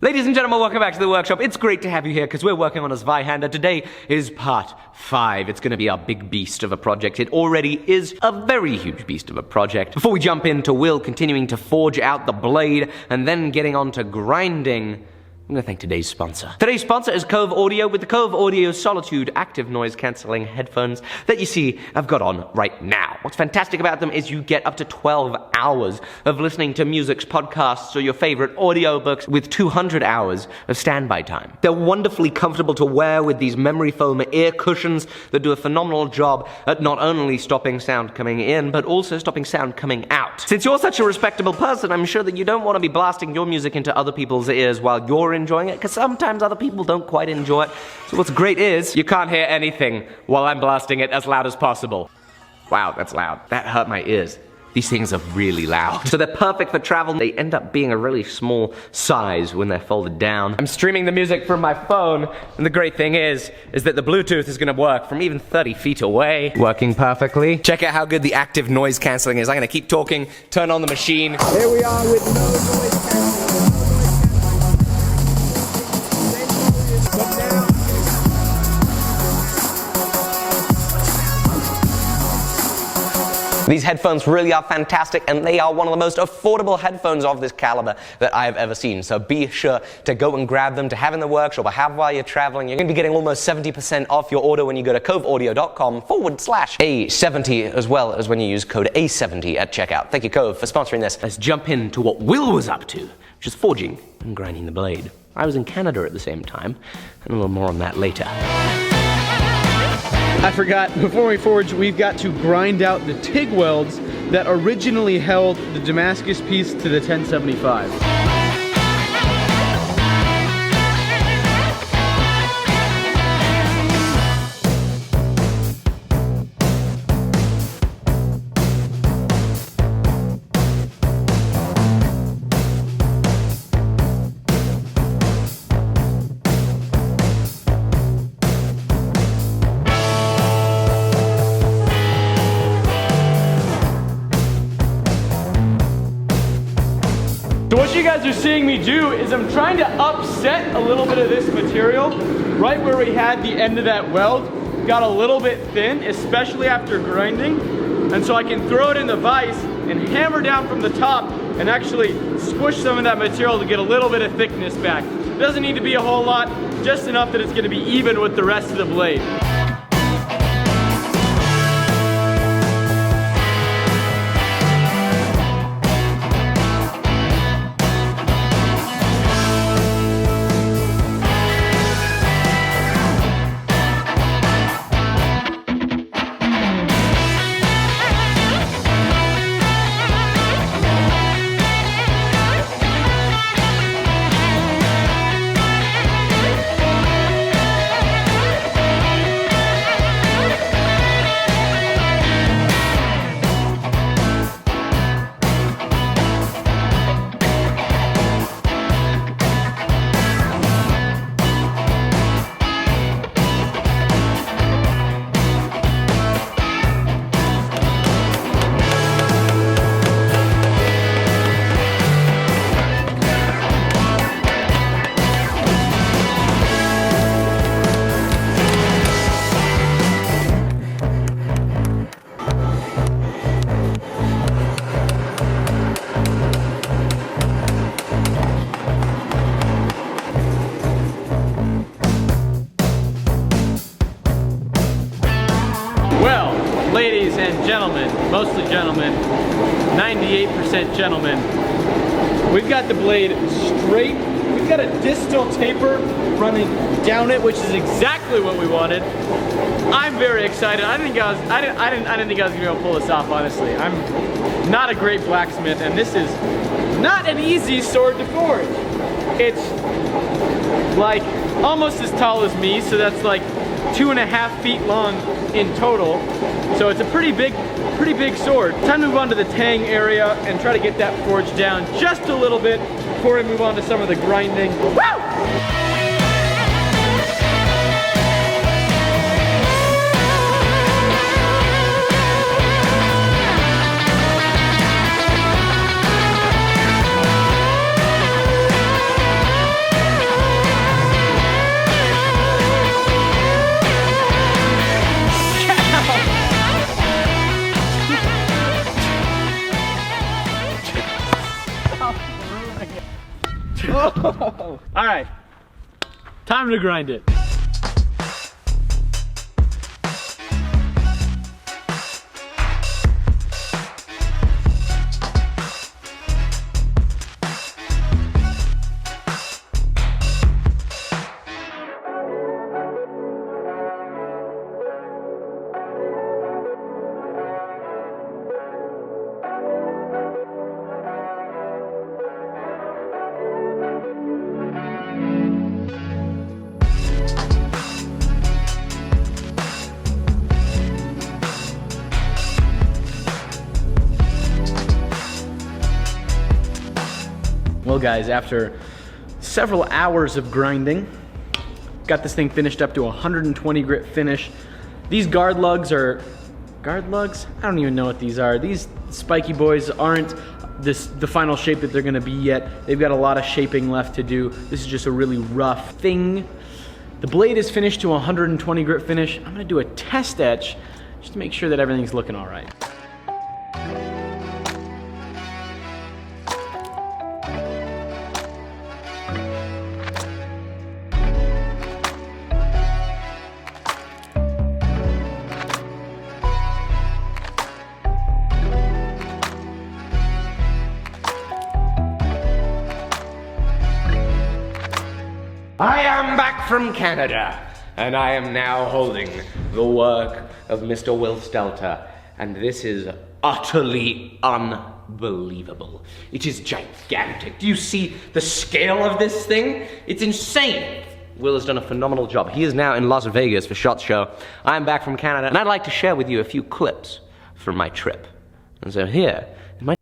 Ladies and gentlemen, welcome back to the workshop. It's great to have you here because we're working on a ZWEIHANDER. Today is part 5. It's going to be our big beast of a project. It already is a very huge beast of a project. Before we jump into Will continuing to forge out the blade and then getting on to grinding, I'm going to thank today's sponsor. Today's sponsor is Cove Audio with the Cove Audio Solitude active noise cancelling headphones that you see I've got on right now. What's fantastic about them is you get up to 12 hours of listening to music's podcasts or your favorite audiobooks with 200 hours of standby time. They're wonderfully comfortable to wear with these memory foam ear cushions that do a phenomenal job at not only stopping sound coming in, but also stopping sound coming out. Since you're such a respectable person, I'm sure that you don't want to be blasting your music into other people's ears while you're enjoying it, because sometimes other people don't quite enjoy it. So what's great is you can't hear anything while I'm blasting it as loud as possible. Wow, that's loud. That hurt my ears. These things are really loud. So they're perfect for travel. They end up being a really small size when they're folded down. I'm streaming the music from my phone, and the great thing is that the Bluetooth is gonna work from even 30 feet away. Working perfectly. Check out how good the active noise cancelling is. I'm gonna keep talking, turn on the machine. Here we are with no noise cancelling. These headphones really are fantastic, and they are one of the most affordable headphones of this caliber that I have ever seen. So be sure to go and grab them, to have in the workshop, or have while you're traveling. You're going to be getting almost 70% off your order when you go to coveaudio.com/A70, as well as when you use code A70 at checkout. Thank you, Cove, for sponsoring this. Let's jump into what Will was up to, which is forging and grinding the blade. I was in Canada at the same time, and a little more on that later. I forgot, before we forge, we've got to grind out the TIG welds that originally held the Damascus piece to the 1075. So what you guys are seeing me do is I'm trying to upset a little bit of this material right where we had the end of that weld. Got a little bit thin, especially after grinding. And so I can throw it in the vise and hammer down from the top and actually squish some of that material to get a little bit of thickness back. It doesn't need to be a whole lot, just enough that it's going to be even with the rest of the blade. Well, ladies and gentlemen, mostly gentlemen, 98% gentlemen, we've got the blade straight. We've got a distal taper running down it, which is exactly what we wanted. I'm very excited. I didn't think I was gonna be able to pull this off, honestly. I'm not a great blacksmith, and this is not an easy sword to forge. It's like almost as tall as me, so that's like 2.5 feet long in total. So it's a pretty big sword. Time to move on to the tang area and try to get that forged down just a little bit before we move on to some of the grinding. Woo! All right, time to grind it. Well guys, after several hours of grinding, got this thing finished up to 120 grit finish. These guard lugs are, guard lugs? I don't even know what these are. These spiky boys aren't the final shape that they're gonna be yet. They've got a lot of shaping left to do. This is just a really rough thing. The blade is finished to 120 grit finish. I'm gonna do a test etch just to make sure that everything's looking all right. I am back from Canada, and I am now holding the work of Mr. Will Stelter, and this is utterly unbelievable. It is gigantic. Do you see the scale of this thing? It's insane. Will has done a phenomenal job. He is now in Las Vegas for SHOT Show. I am back from Canada, and I'd like to share with you a few clips from my trip. And so here is my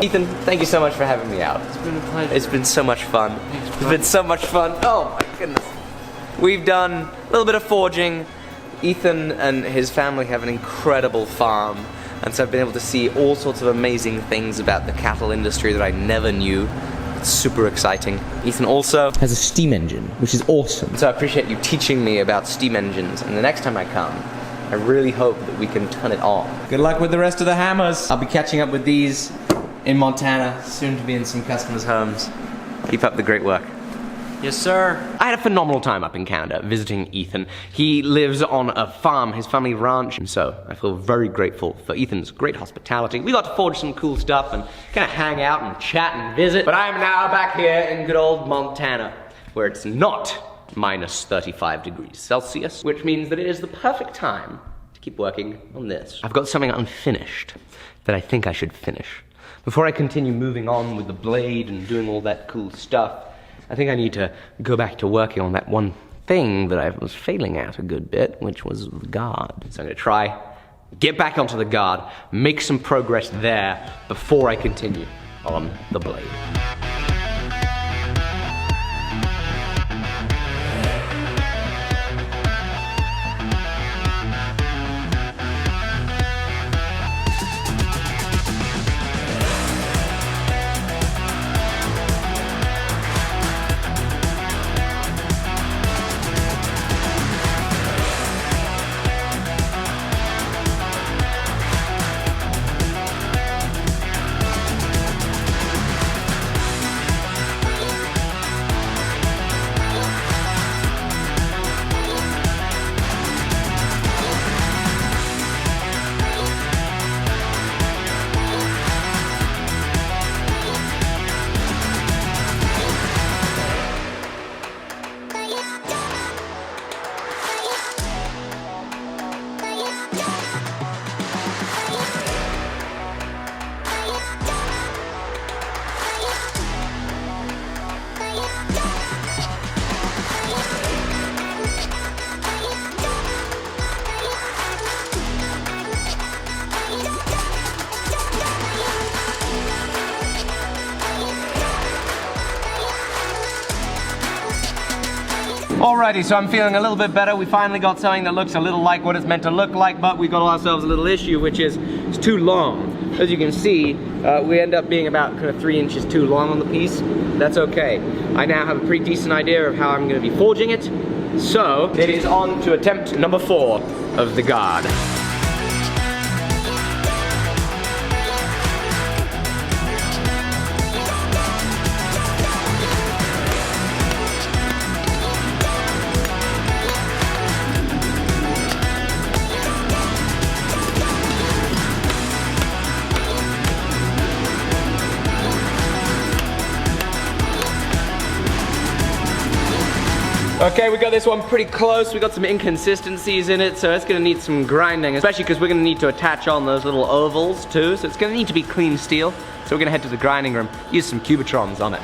Ethan, thank you so much for having me out. It's been a pleasure. It's been so much fun. It's been so much fun. Oh my goodness. We've done a little bit of forging. Ethan and his family have an incredible farm, and so I've been able to see all sorts of amazing things about the cattle industry that I never knew. It's super exciting. Ethan also has a steam engine, which is awesome. So I appreciate you teaching me about steam engines, and the next time I come, I really hope that we can turn it on. Good luck with the rest of the hammers. I'll be catching up with these in Montana, soon to be in some customers' homes. Keep up the great work. Yes, sir. I had a phenomenal time up in Canada visiting Ethan. He lives on a farm, his family ranch, and so I feel very grateful for Ethan's great hospitality. We got to forge some cool stuff and kind of hang out and chat and visit. But I am now back here in good old Montana, where it's not minus 35 degrees Celsius, which means that it is the perfect time to keep working on this. I've got something unfinished that I think I should finish. Before I continue moving on with the blade and doing all that cool stuff, I think I need to go back to working on that one thing that I was failing at a good bit, which was the guard. So I'm gonna try, get back onto the guard, make some progress there before I continue on the blade. Alrighty, so I'm feeling a little bit better. We finally got something that looks a little like what it's meant to look like, but we got ourselves a little issue, which is it's too long. As you can see, we end up being about kind of 3 inches too long on the piece. That's okay. I now have a pretty decent idea of how I'm going to be forging it. So, it is on to attempt number 4 of the guard. Okay, we got this one pretty close. We got some inconsistencies in it, so it's gonna need some grinding, especially because we're gonna need to attach on those little ovals too, so it's gonna need to be clean steel. So we're gonna head to the grinding room, use some Cubitrons on it.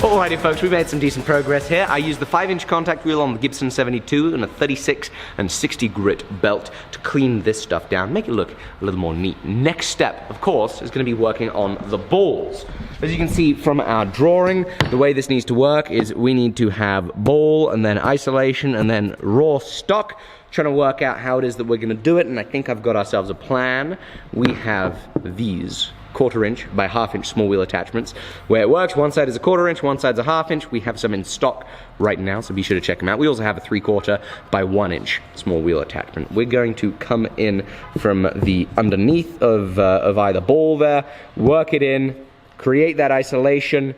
Alrighty folks, we've made some decent progress here. I used the 5-inch contact wheel on the Gibson 72 and a 36 and 60 grit belt to clean this stuff down, make it look a little more neat. Next step, of course, is going to be working on the balls. As you can see from our drawing, the way this needs to work is we need to have ball and then isolation and then raw stock. Trying to work out how it is that we're going to do it, and I think I've got ourselves a plan. We have these 1/4 inch by 1/2 inch small wheel attachments. Where it works, one side is a 1/4 inch, one side's a 1/2 inch. We have some in stock right now, so be sure to check them out. We also have a 3/4 by 1 inch small wheel attachment. We're going to come in from the underneath of either ball there, work it in, create that isolation,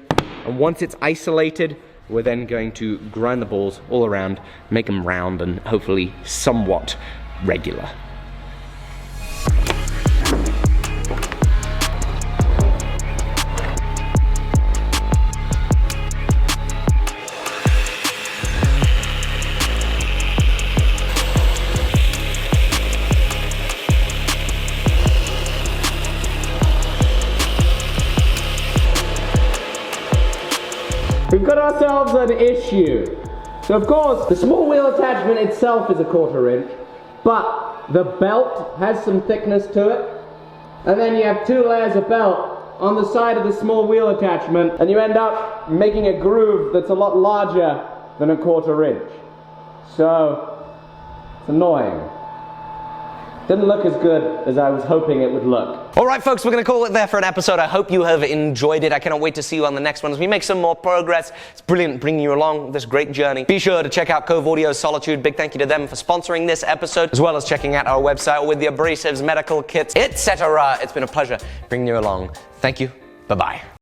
and once it's isolated, we're then going to grind the balls all around, make them round and hopefully somewhat regular. we've got ourselves an issue. So of course, the small wheel attachment itself is a 1/4 inch, but the belt has some thickness to it. And then you have 2 layers of belt on the side of the small wheel attachment, and you end up making a groove that's a lot larger than a 1/4 inch. So, it's annoying. Didn't look as good as I was hoping it would look. All right, folks, we're going to call it there for an episode. I hope you have enjoyed it. I cannot wait to see you on the next one as we make some more progress. It's brilliant bringing you along this great journey. Be sure to check out Cove Audio's Solitude. Big thank you to them for sponsoring this episode, as well as checking out our website with the abrasives, medical kits, etc. It's been a pleasure bringing you along. Thank you. Bye-bye.